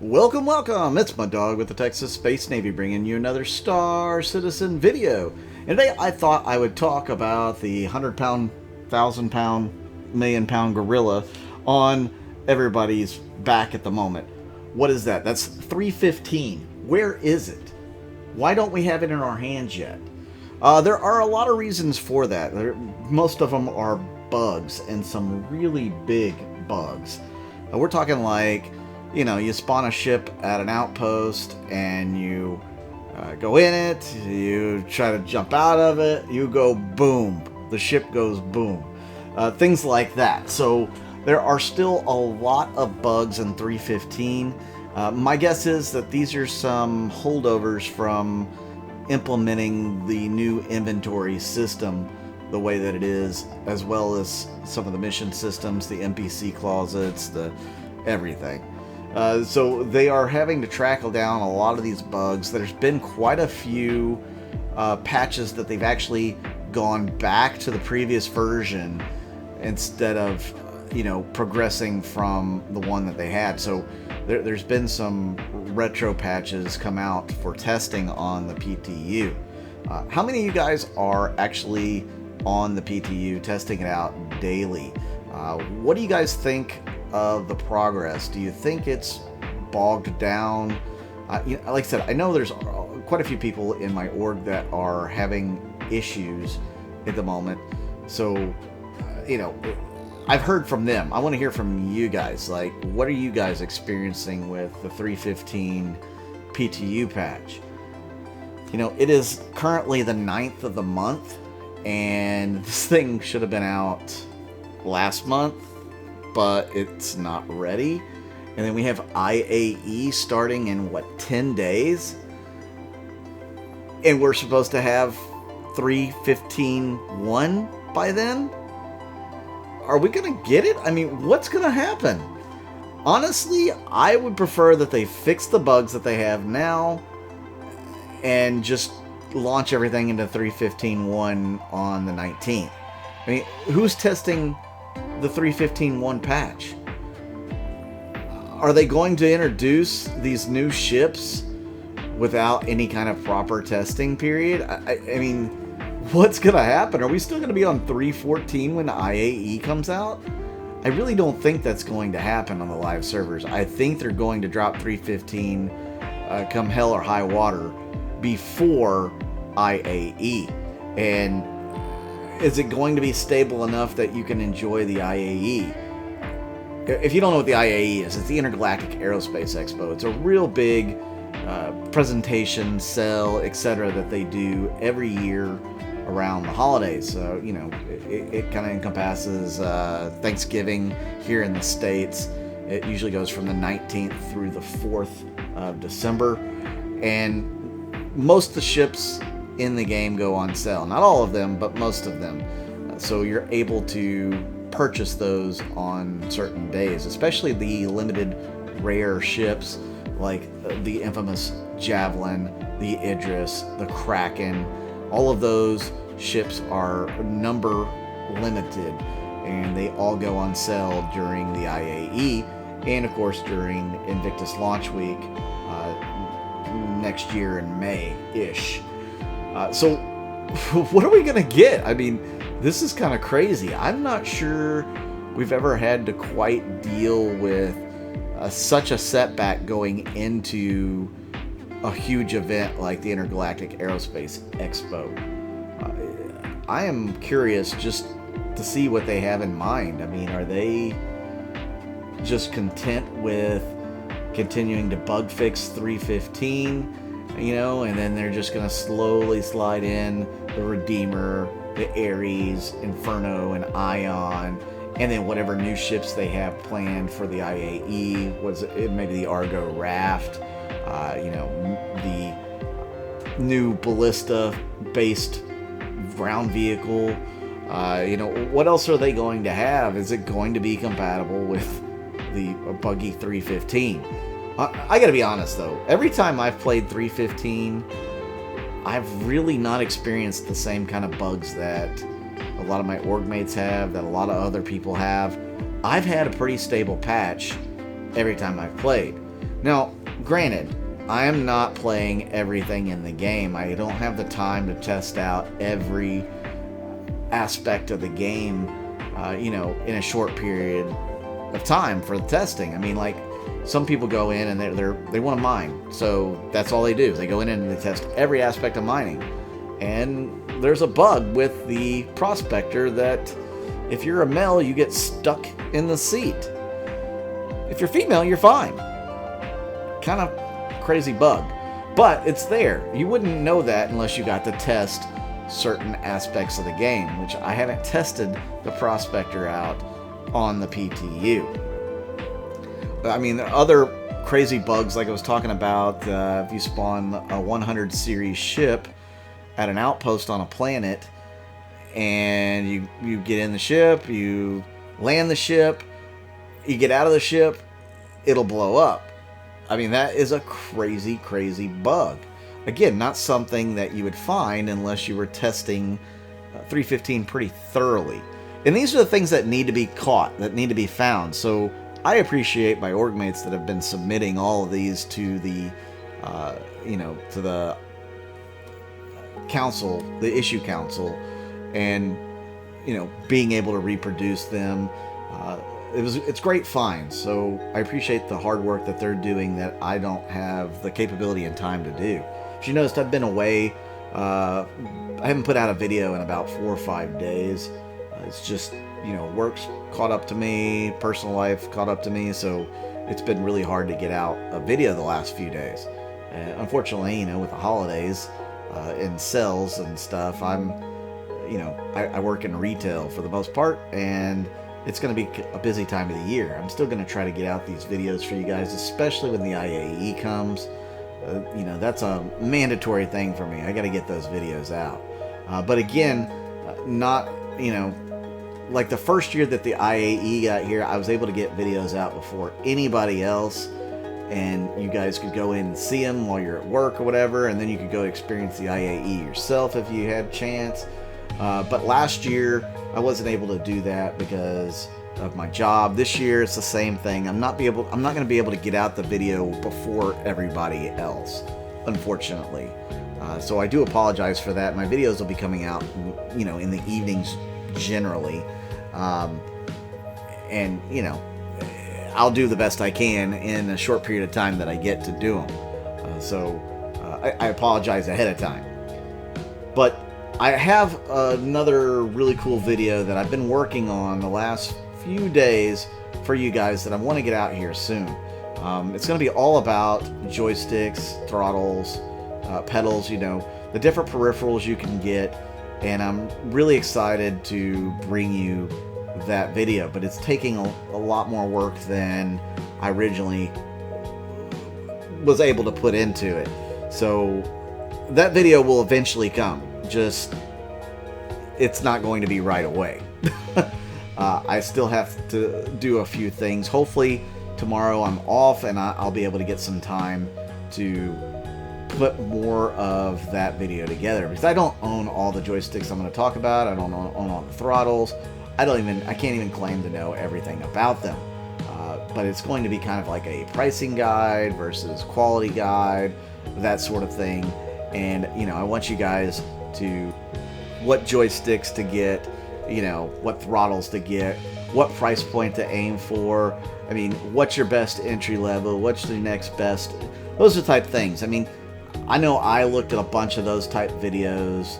Welcome, welcome! It's my dog with the TexasSpaceNavy bringing you another Star Citizen video. And today I thought I would talk about the 100-pound, 1,000-pound, million-pound gorilla on everybody's back at the moment. What is that? That's 315. Where is it? Why don't we have it in our hands yet? There are a lot of reasons for that. Most of them are bugs, and some really big bugs. We're talking like, you know, you spawn a ship at an outpost and you go in it, you try to jump out of it, you go boom, the ship goes boom. Things like that. So there are still a lot of bugs in 315. My guess is that these are some holdovers from implementing the new inventory system the way that it is, as well as some of the mission systems, the NPC closets, the everything. So they are having to track down a lot of these bugs. There's been quite a few patches that they've actually gone back to the previous version instead of, you know, progressing from the one that they had. So there's been some retro patches come out for testing on the PTU. How many of you guys are actually on the PTU testing it out daily? What do you guys think of the progress? Do you think it's bogged down? You know, like I said, I know there's quite a few people in my org that are having issues at the moment. So, you know, I've heard from them. I want to hear from you guys. Like, what are you guys experiencing with the 315 PTU patch? You know, it is currently the 9th of the month, and this thing should have been out last month, but it's not ready. And then we have IAE starting in, what, 10 days? And we're supposed to have 3.15.1 by then? Are we going to get it? I mean, what's going to happen? Honestly, I would prefer that they fix the bugs that they have now and just launch everything into 3.15.1 on the 19th. I mean, who's testing the 3.15.1 patch? Are they going to introduce these new ships without any kind of proper testing period? I mean, what's going to happen? Are we still going to be on 3.14 when the IAE comes out? I really don't think that's going to happen on the live servers. I think they're going to drop 3.15 come hell or high water before IAE. And is it going to be stable enough that you can enjoy the IAE? If you don't know what the IAE is, it's the Intergalactic Aerospace Expo. It's a real big presentation, sell, etc. that they do every year around the holidays. So, you know, it kind of encompasses Thanksgiving here in the States. It usually goes from the 19th through the 4th of December. And most of the ships in the game go on sale. Not all of them, but most of them. So you're able to purchase those on certain days, especially the limited rare ships like the infamous Javelin, the Idris, the Kraken. All of those ships are number limited, and they all go on sale during the IAE and, of course, during Invictus Launch Week next year in May-ish. So what are we going to get? I mean, this is kind of crazy. I'm not sure we've ever had to quite deal with such a setback going into a huge event like the Intergalactic Aerospace Expo. I am curious just to see what they have in mind. I mean, are they just content with continuing to bug fix 315, you know, and then they're just going to slowly slide in the Redeemer, the Ares, Inferno, and Ion, and then whatever new ships they have planned for the IAE, was it maybe the Argo Raft, you know, the new ballista-based ground vehicle. You know, what else are they going to have? Is it going to be compatible with the buggy 315? I gotta be honest though, every time I've played 315, I've really not experienced the same kind of bugs that a lot of my org mates have, that a lot of other people have. I've had a pretty stable patch every time I've played. Now, granted, I am not playing everything in the game. I don't have the time to test out every aspect of the game, in a short period of time for the testing. I mean, like, some people go in and they want to mine, so that's all they do. They go in and they test every aspect of mining. And there's a bug with the prospector that if you're a male, you get stuck in the seat. If you're female, you're fine. Kind of crazy bug, but it's there. You wouldn't know that unless you got to test certain aspects of the game, which I haven't tested the prospector out on the PTU. I mean, other crazy bugs like I was talking about, if you spawn a 100 series ship at an outpost on a planet and you get in the ship, you land the ship, you get out of the ship, it'll blow up. I mean, that is a crazy, crazy bug. Again, not something that you would find unless you were testing 315 pretty thoroughly. And these are the things that need to be caught, that need to be found. So I appreciate my org mates that have been submitting all of these to the, to the council, the issue council, and, being able to reproduce them. It's great finds, so I appreciate the hard work that they're doing that I don't have the capability and time to do. As you noticed, I've been away. I haven't put out a video in about 4 or 5 days. It's just, work's caught up to me, personal life caught up to me, so it's been really hard to get out a video the last few days. Unfortunately, with the holidays and sales and stuff, I work in retail for the most part, and it's going to be a busy time of the year. I'm still going to try to get out these videos for you guys, especially when the IAE comes. That's a mandatory thing for me. I got to get those videos out. But again, not, like the first year that the IAE got here, I was able to get videos out before anybody else. And you guys could go in and see them while you're at work or whatever. And then you could go experience the IAE yourself if you had a chance. But last year, I wasn't able to do that because of my job. This year, it's the same thing. I'm not going to be able to get out the video before everybody else, unfortunately. So I do apologize for that. My videos will be coming out, in the evenings generally. And, I'll do the best I can in a short period of time that I get to do them. So I apologize ahead of time. But I have another really cool video that I've been working on the last few days for you guys that I want to get out here soon. It's going to be all about joysticks, throttles, pedals, the different peripherals you can get, and I'm really excited to bring you that video, but it's taking a lot more work than I originally was able to put into it. So that video will eventually come. Just, it's not going to be right away. I still have to do a few things. Hopefully tomorrow I'm off and I'll be able to get some time to put more of that video together, because I don't own all the joysticks I'm going to talk about. I don't own all the throttles. I can't even claim to know everything about them. But it's going to be kind of like a pricing guide versus quality guide, that sort of thing. And, I want you guys to what joysticks to get, what throttles to get, what price point to aim for. I mean, what's your best entry level? What's the next best? Those are the type of things. I mean, I know I looked at a bunch of those type videos,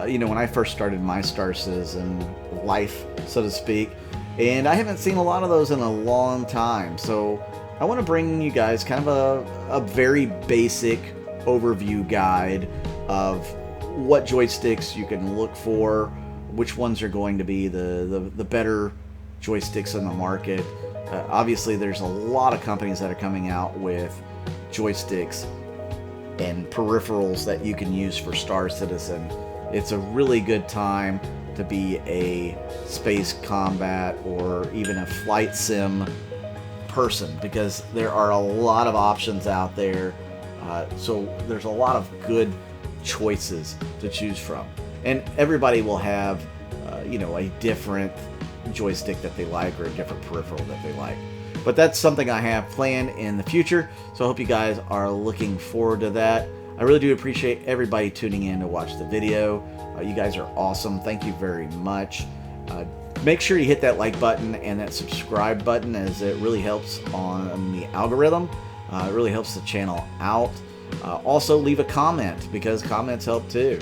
when I first started my Star Citizen life, so to speak, and I haven't seen a lot of those in a long time. So I want to bring you guys kind of a very basic overview guide of what joysticks you can look for, which ones are going to be the better joysticks in the market. Obviously, there's a lot of companies that are coming out with joysticks and peripherals that you can use for Star Citizen. It's a really good time to be a space combat or even a flight sim person, because there are a lot of options out there. So there's a lot of good choices to choose from, and everybody will have a different joystick that they like or a different peripheral that they like. But that's something I have planned in the future, so I hope you guys are looking forward to that. I really do appreciate everybody tuning in to watch the video. You guys are awesome. Thank you very much. Make sure you hit that like button and that subscribe button, as it really helps on the algorithm. It really helps the channel out. Also, leave a comment, because comments help too.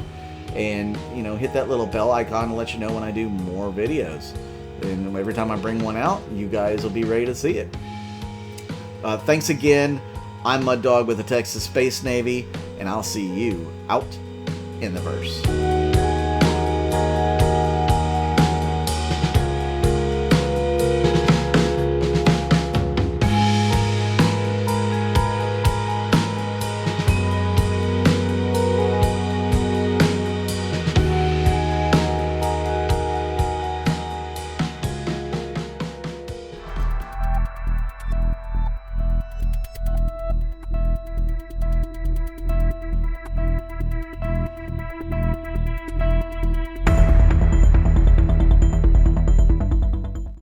And, you know, hit that little bell icon to let you know when I do more videos. And every time I bring one out, you guys will be ready to see it. Thanks again. I'm Mud Dog with the Texas Space Navy, and I'll see you out in the verse.